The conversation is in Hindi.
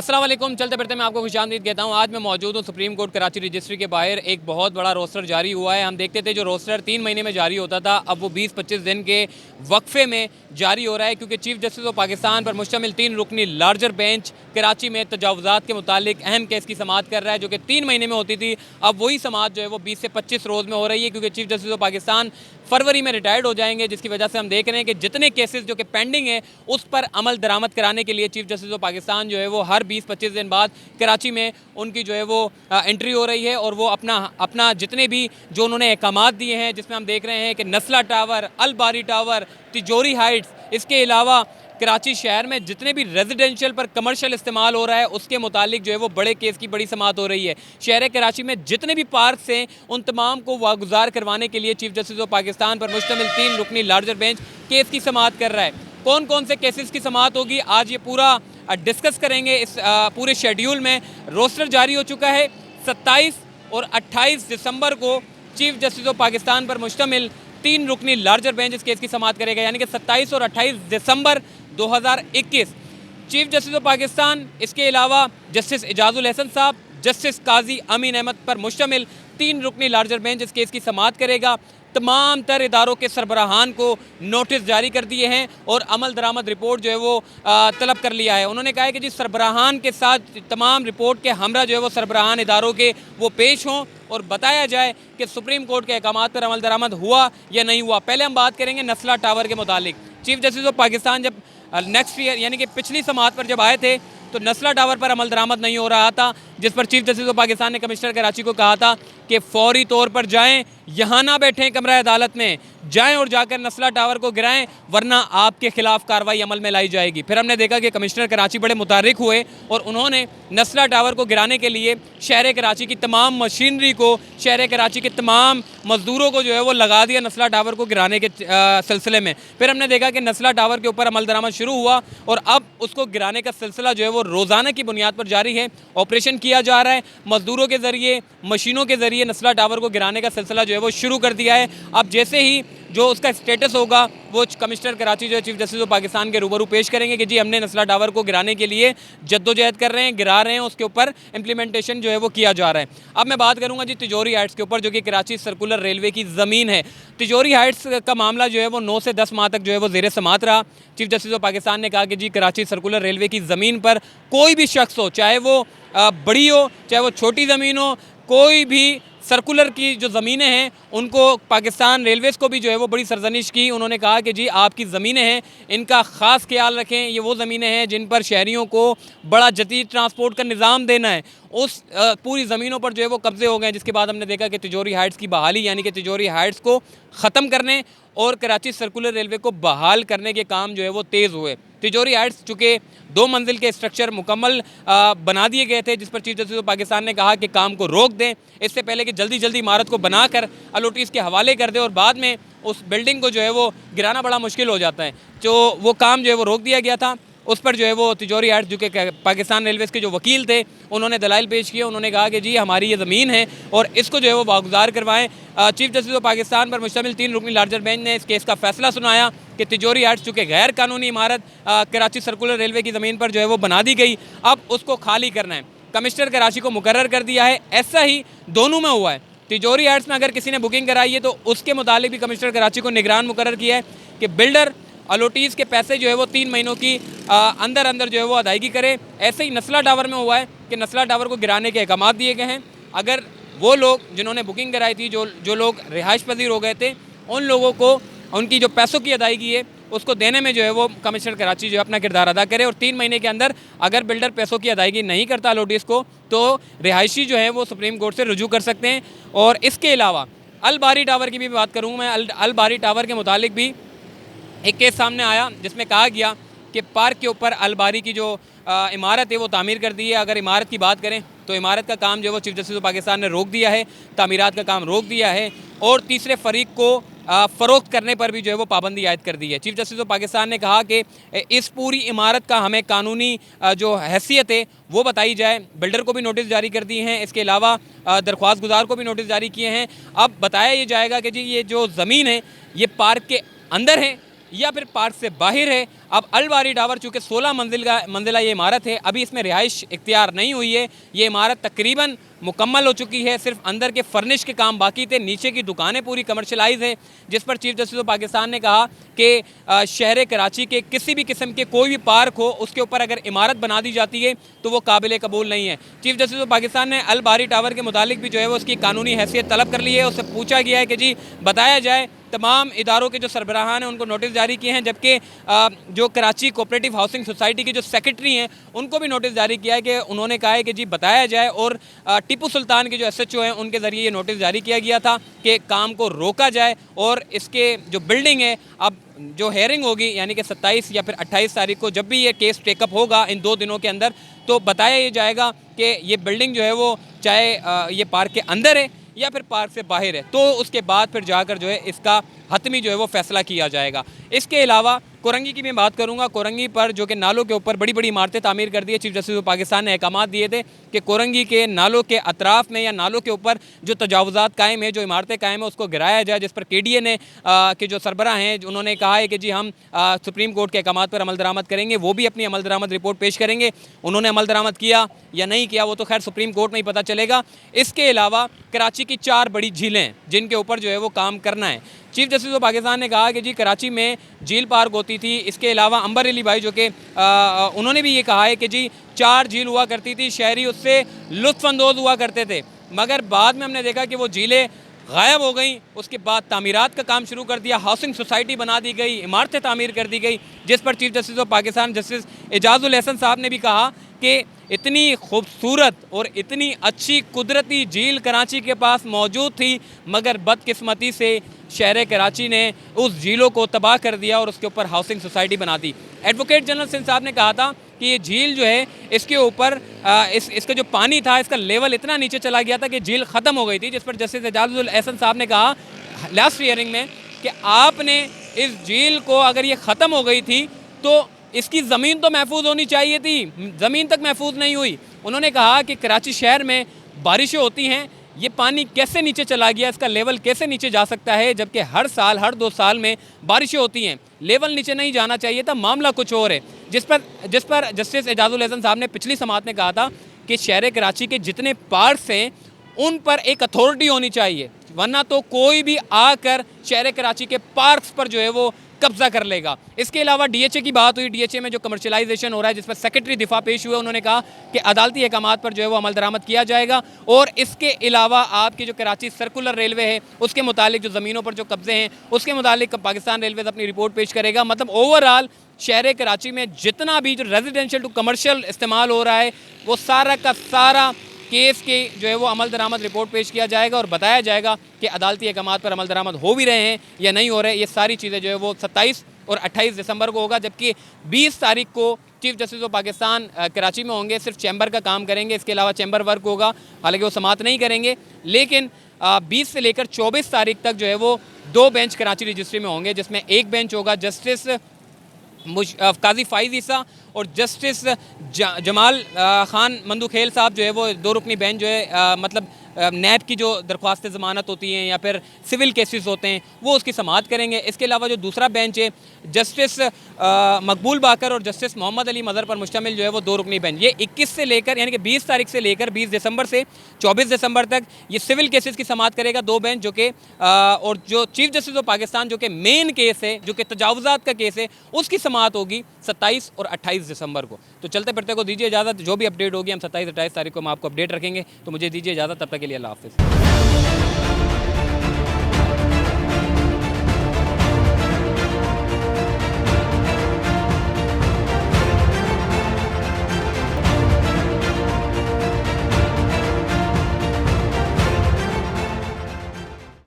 अस्सलाम वालेकुम। चलते फिरते मैं आपको खुशामदीद कहता हूँ। आज मैं मौजूद हूँ सुप्रीम कोर्ट कराची रजिस्ट्री के बाहर। एक बहुत बड़ा रोस्टर जारी हुआ है। हम देखते थे जो रोस्टर 3 महीने में जारी होता था, अब वो 20-25 दिन के वक्फे में जारी हो रहा है, क्योंकि चीफ जस्टिस ऑफ पाकिस्तान पर मुश्तमिल 3 रुकनी लार्जर बेंच कराची में तजावुज़ात के मुतालिक अहम केस की समाअत कर रहा है, जो कि 3 महीने में होती थी। अब वही समाअत जो है वो 20 से 25 रोज़ में हो रही है, क्योंकि चीफ जस्टिस ऑफ पाकिस्तान फरवरी में रिटायर्ड हो जाएंगे, जिसकी वजह से हम देख रहे हैं कि जितने केसेस जो कि पेंडिंग है उस पर अमल दरामद कराने के लिए चीफ जस्टिस ऑफ पाकिस्तान जो है वो हर 20-25 दिन बाद कराची में उनकी जो है वो एंट्री हो रही है, और वो अपना जितने भी जो उन्होंने अहकामात दिए हैं, जिसमें हम देख रहे हैं कि नस्ला टावर, अल बारी टावर, तिजोरी हाइट्स, इसके अलावा कराची शहर में जितने भी रेजिडेंशियल पर कमर्शियल इस्तेमाल हो रहा है उसके मुतालिक जो है वो बड़े केस की बड़ी समाअत हो रही है। शहर कराची में जितने भी पार्क हैं उन तमाम को वागुजार करवाने के लिए चीफ जस्टिस ऑफ पाकिस्तान पर मुश्तमिल 3 रुकनी लार्जर बेंच केस की समाअत कर रहा है। कौन कौन से केसेस की समाअत होगी, आज ये पूरा डिस्कस करेंगे। इस पूरे शेड्यूल में रोस्टर जारी हो चुका है। 27 और 28 दिसंबर को चीफ जस्टिस ऑफ पाकिस्तान पर मुश्तमिल 3 रुकनी लार्जर बेंच इस केस की समाअत करेगा, यानी कि 27 और 28 दिसंबर 2021 चीफ जस्टिस ऑफ पाकिस्तान, इसके अलावा जस्टिस एजाजुल हसन साहब, जस्टिस काजी अमीन अहमद पर मुश्तमिल 3 रुकनी लार्जर बेंच इस केस की समाअत करेगा। तमाम तर इदारों के सरबराहान को नोटिस जारी कर दिए हैं और अमल दरामद रिपोर्ट जो है वो तलब कर लिया है। उन्होंने कहा है कि जी सरबराहान के साथ तमाम रिपोर्ट के हमरा जो है वो सरबराहान इदारों के वो पेश हों और बताया जाए कि सुप्रीम कोर्ट के अहकामात पर अमल दरामद हुआ या नहीं हुआ। पहले हम बात करेंगे नस्ला टावर के मुतालिक। चीफ जस्टिस ऑफ पाकिस्तान जब नेक्स्ट ईयर यानी कि पिछली समाअत पर जब आए थे तो नस्ला टावर पर अमल दरामद नहीं हो रहा था, जिस पर चीफ जस्टिस ऑफ पाकिस्तान ने कमिश्नर कराची को कहा था कि फौरी तौर पर जाएं, यहाँ ना बैठें कमरा अदालत में, जाएं और जाकर नस्ला टावर को गिराएं, वरना आपके खिलाफ कार्रवाई अमल में लाई जाएगी। फिर हमने देखा कि कमिश्नर कराची बड़े मुतहर्रिक हुए और उन्होंने नस्ला टावर को गिराने के लिए शहर कराची की तमाम मशीनरी को, शहर कराची के तमाम मजदूरों को जो है वो लगा दिया नस्ला टावर को गिराने के सिलसिले में। फिर हमने देखा कि नस्ला टावर के ऊपर अमल दरामद शुरू हुआ और अब उसको गिराने का सिलसिला जो है वो रोज़ाना की बुनियाद पर जारी है। ऑपरेशन किया जा रहा है, मजदूरों के ज़रिए, मशीनों के ज़रिए नस्ला टावर को गिराने का सिलसिला जो है वो शुरू कर दिया है। अब जैसे ही जो उसका स्टेटस होगा वो कमिश्नर कराची जो है चीफ जस्टिस ऑफ पाकिस्तान के रूबरू पेश करेंगे कि जी हमने नस्ला टावर को गिराने के लिए जद्दोजहद कर रहे हैं, गिरा रहे हैं, उसके ऊपर इम्प्लीमेंटेशन जो है वो किया जा रहा है। अब मैं बात करूँगा जी तिजोरी हाइट्स के ऊपर, जो कि कराची सर्कुलर रेलवे की ज़मीन है। तिजोरी हाइट्स का मामला जो है वो 9 से 10 माह तक जो है वो ज़ेर समाअत रहा। चीफ जस्टिस ऑफ पाकिस्तान ने कहा कि जी कराची सर्कुलर रेलवे की ज़मीन पर कोई भी शख्स हो, चाहे वो बड़ी हो चाहे वो छोटी ज़मीन हो, कोई भी सर्कुलर की जो ज़मीनें हैं उनको पाकिस्तान रेलवेज़ को भी जो है वो बड़ी सरजनिश की। उन्होंने कहा कि जी आपकी ज़मीनें हैं, इनका ख़ास ख्याल रखें, ये वो ज़मीनें हैं जिन पर शहरियों को बड़ा जदीद ट्रांसपोर्ट का निज़ाम देना है। उस पूरी ज़मीनों पर जो है वो कब्ज़े हो गए, जिसके बाद हमने देखा कि तिजोरी हाइट्स की बहाली यानी कि तिजोरी हाइट्स को ख़त्म करने और कराची सर्कुलर रेलवे को बहाल करने के काम जो है वो तेज़ हुए। तिजोरी हाइट्स चूँकि 2 मंजिल के स्ट्रक्चर मुकम्मल बना दिए गए थे, जिस पर चीफ जस्टिस ऑफ पाकिस्तान ने कहा कि काम को रोक दें, इससे पहले कि जल्दी जल्दी इमारत को बनाकर अलॉटीज़ के हवाले कर दें और बाद में उस बिल्डिंग को जो है वो गिराना बड़ा मुश्किल हो जाता है। जो वो काम जो है वो रोक दिया गया था। उस पर जो है वो तिजोरी हाइट्स जो कि पाकिस्तान रेलवेज़ के जो वकील थे उन्होंने दलाइल पेश किए। उन्होंने कहा कि जी हमारी ये ज़मीन है और इसको जो है वो वागुजार करवाएं। चीफ जस्टिस ऑफ पाकिस्तान पर मुश्तमिल 3 रुकनी लार्जर बेंच ने इस केस का फैसला सुनाया कि तिजोरी हाइट्स चूँकि गैर कानूनी इमारत कराची सर्कुलर रेलवे की ज़मीन पर जो है वो बना दी गई, अब उसको खाली करना है। कमिश्नर कराची को मुकर्रर कर दिया है। ऐसा ही दोनों में हुआ है। तिजोरी हाइट्स में अगर किसी ने बुकिंग कराई है तो उसके मुतालिक भी कमिश्नर कराची को निगरान मुकर्रर किया है कि बिल्डर अलॉटीज़ के पैसे जो है वो 3 महीनों की अंदर अंदर जो है वो अदायगी करे। ऐसे ही नस्ला टावर में हुआ है कि नस्ला टावर को गिराने के अहकामात दिए गए हैं। अगर वो लोग जिन्होंने बुकिंग कराई थी, जो लोग रिहाइश पजीर हो गए थे, उन लोगों को उनकी जो पैसों की अदायगी है उसको देने में जो है वो कमिश्नर कराची जो है अपना किरदार अदा करे और 3 महीने के अंदर अगर बिल्डर पैसों की अदायगी नहीं करता अलॉटीज़ को तो रिहायशी जो है वो सुप्रीम कोर्ट से रुजू कर सकते हैं। और इसके अलावा अल बारी टावर की भी बात करूँ मैं। अल बारी टावर के मुतालिक भी एक केस सामने आया जिसमें कहा गया कि पार्क के ऊपर अल बारी की जो इमारत है वो तामीर कर दी है। अगर इमारत की बात करें तो इमारत का काम जो है वो चीफ जस्टिस ऑफ पाकिस्तान ने रोक दिया है, तामीरात का काम रोक दिया है और तीसरे फरीक को फ़रोख्त करने पर भी जो है वो पाबंदी आयद कर दी है। चीफ जस्टिस ऑफ पाकिस्तान ने कहा कि इस पूरी इमारत का हमें कानूनी जो हैसियत है वो बताई जाए। बिल्डर को भी नोटिस जारी कर दिए हैं, इसके अलावा दरख्वास्त गुजार को भी नोटिस जारी किए हैं। अब बताया ये जाएगा कि जी ये जो ज़मीन है ये पार्क के अंदर है या फिर पार्क से बाहर है। अब अल बारी टावर चूँकि 16 मंजिला ये इमारत है, अभी इसमें रिहाइश इख्तियार नहीं हुई है। ये इमारत तकरीबन मुकम्मल हो चुकी है, सिर्फ अंदर के फर्निश के काम बाकी थे। नीचे की दुकानें पूरी कमर्शलाइज है, जिस पर चीफ जस्टिस ऑफ पाकिस्तान ने कहा कि शहर कराची के किसी भी किस्म के कोई भी पार्क हो उसके ऊपर अगर इमारत बना दी जाती है तो वो काबिल कबूल नहीं है। चीफ जस्टिस ऑफ पाकिस्तान ने अल बारी टावर के मुतालिक भी जो है वो उसकी कानूनी हैसियत तलब कर ली है। उससे पूछा गया है कि जी बताया जाए, तमाम इदारों के जो सरबराहान हैं उनको नोटिस जारी किए हैं, जबकि जो कराची कोऑपरेटिव हाउसिंग सोसाइटी के जो सेक्रेटरी हैं उनको भी नोटिस जारी किया है कि उन्होंने कहा है कि जी बताया जाए। और टीपू सुल्तान के जो SHO हैं उनके ज़रिए ये नोटिस जारी किया गया था कि काम को रोका जाए और इसके जो बिल्डिंग है, अब जो हेयरिंग होगी यानी कि 27 या फिर 28 तारीख को जब भी ये केस टेकअप होगा इन 2 दिनों के अंदर, तो बताया ये जाएगा कि ये बिल्डिंग जो है वो चाहे ये पार्क के अंदर है या फिर पार्क से बाहर है, तो उसके बाद फिर जाकर जो है इसका हतमी जो है वो फैसला किया जाएगा। इसके अलावा कोरंगी की मैं बात करूंगा। कोरंगी पर जो कि नालों के ऊपर बड़ी बड़ी इमारतें तामीर कर दी है, चीफ जस्टिस ऑफ पाकिस्तान ने अहकाम दिए थे कि कोरंगी के नालों के अतराफ़ में या नालों के ऊपर जो तजावुज़ात कायम है, जो इमारतें कायम है, उसको गिराया जाए। जिस पर KDA ने के जो सरबराह हैं उन्होंने कहा है कि जी हम सुप्रीम कोर्ट के अहकाम पर अमल दरामद करेंगे, वो भी अपनी अमल दरामद रिपोर्ट पेश करेंगे। उन्होंने अमल दरामद किया या नहीं किया वो तो खैर सुप्रीम कोर्ट में ही पता चलेगा। इसके अलावा कराची की 4 बड़ी झीलें जिनके ऊपर जो है वो काम करना है। चीफ जस्टिस ऑफ पाकिस्तान ने कहा कि जी कराची में झील पार्क होती थी। इसके अलावा अंबर अली भाई जो कि उन्होंने भी ये कहा है कि जी 4 झील हुआ करती थी, शहरी उससे लुत्फ़अंदोज़ हुआ करते थे, मगर बाद में हमने देखा कि वो झीलें गायब हो गई। उसके बाद तामीरात का काम शुरू कर दिया, हाउसिंग सोसाइटी बना दी गई, इमारतें तामीर कर दी गई, जिस पर chief justice of Pakistan justice Ijazul Ahsan साहब ने भी कहा कि इतनी खूबसूरत और इतनी अच्छी कुदरती झील कराची के पास मौजूद थी, मगर बदकिस्मती से शहर कराची ने उस झीलों को तबाह कर दिया और उसके ऊपर हाउसिंग सोसाइटी बना दी। एडवोकेट जनरल सिंध साहब ने कहा था कि ये झील जो है इसके ऊपर इसका जो पानी था इसका लेवल इतना नीचे चला गया था कि झील ख़त्म हो गई थी, जिस पर जस्टिस एजाजुल एहसन साहब ने कहा लास्ट हियरिंग में कि आपने इस झील को अगर ये ख़त्म हो गई थी तो इसकी ज़मीन तो महफूज होनी चाहिए थी, ज़मीन तक महफूज नहीं हुई। उन्होंने कहा कि कराची शहर में बारिशें होती हैं, ये पानी कैसे नीचे चला गया, इसका लेवल कैसे नीचे जा सकता है, जबकि हर साल हर 2 साल में बारिशें होती हैं, लेवल नीचे नहीं जाना चाहिए था, मामला कुछ और है। जिस पर जस्टिस एजाजुल एहसन साहब ने पिछली समाअत में कहा था कि शहर कराची के जितने पार्क्स हैं उन पर एक अथॉरिटी होनी चाहिए, वरना तो कोई भी आकर शहर कराची के पार्क्स पर जो है वो कब्जा कर लेगा। इसके अलावा DHA की बात हुई, DHA में जो कमर्शलाइजेशन हो रहा है जिस पर सेक्रेटरी दिफा पेश हुए, उन्होंने कहा कि अदालती अहकाम पर जो है वो अमल दरामद किया जाएगा। और इसके अलावा आपकी जो कराची सर्कुलर रेलवे है उसके मुतालिक जो ज़मीनों पर जो कब्जे हैं उसके मुतालिक पाकिस्तान रेलवेज़ अपनी रिपोर्ट पेश करेगा। मतलब ओवरऑल शहर कराची में जितना भी जो रेजिडेंशियल टू कमर्शियल इस्तेमाल हो रहा है वो सारा का सारा केस के जो है वो अमल दरामद रिपोर्ट पेश किया जाएगा और बताया जाएगा कि अदालती अहकाम पर अमल दरामद हो भी रहे हैं या नहीं हो रहे। ये सारी चीज़ें जो है वो 27 और 28 दिसंबर को होगा, जबकि 20 तारीख को chief justice of Pakistan Karachi में होंगे, सिर्फ चैम्बर का काम करेंगे। इसके अलावा चैम्बर वर्क होगा, हालांकि वो समाप्त नहीं करेंगे, लेकिन 20 से लेकर 24 तारीख तक जो है वो 2 बेंच कराची रजिस्ट्री में होंगे, जिसमें एक बेंच होगा जस्टिस काजी फाइज ईसा और जस्टिस जमाल खान मंदूखेल साहब जो है वो 2 रुकनी बेंच जो है मतलब नैब की जो दरख्वास्त ज़मानत होती हैं या फिर सिविल केसेस होते हैं वो उसकी समाअत करेंगे। इसके अलावा जो दूसरा बेंच है जस्टिस मकबूल बाकर और जस्टिस मोहम्मद अली मज़हर पर मुश्तमिल जो है वो 2 रुकनी बेंच, ये 21 से लेकर यानी कि 20 तारीख से लेकर 20 दिसंबर से 24 दिसंबर तक ये सिविल केसेस की समाअत करेगा 2 बेंच, जो कि और जो चीफ जस्टिस ऑफ पाकिस्तान जो कि मेन केस है जो कि तजावुज़ात का केस है उसकी समाअत होगी 27 और 28 दिसंबर को। तो चलते फिरते को दीजिए इजाज़त, जो भी अपडेट होगी हम 27-28 तारीख को हम आपको अपडेट रखेंगे। तो मुझे दीजिए इजाज़त, तब तक के लिए अल्लाह हाफ़िज़।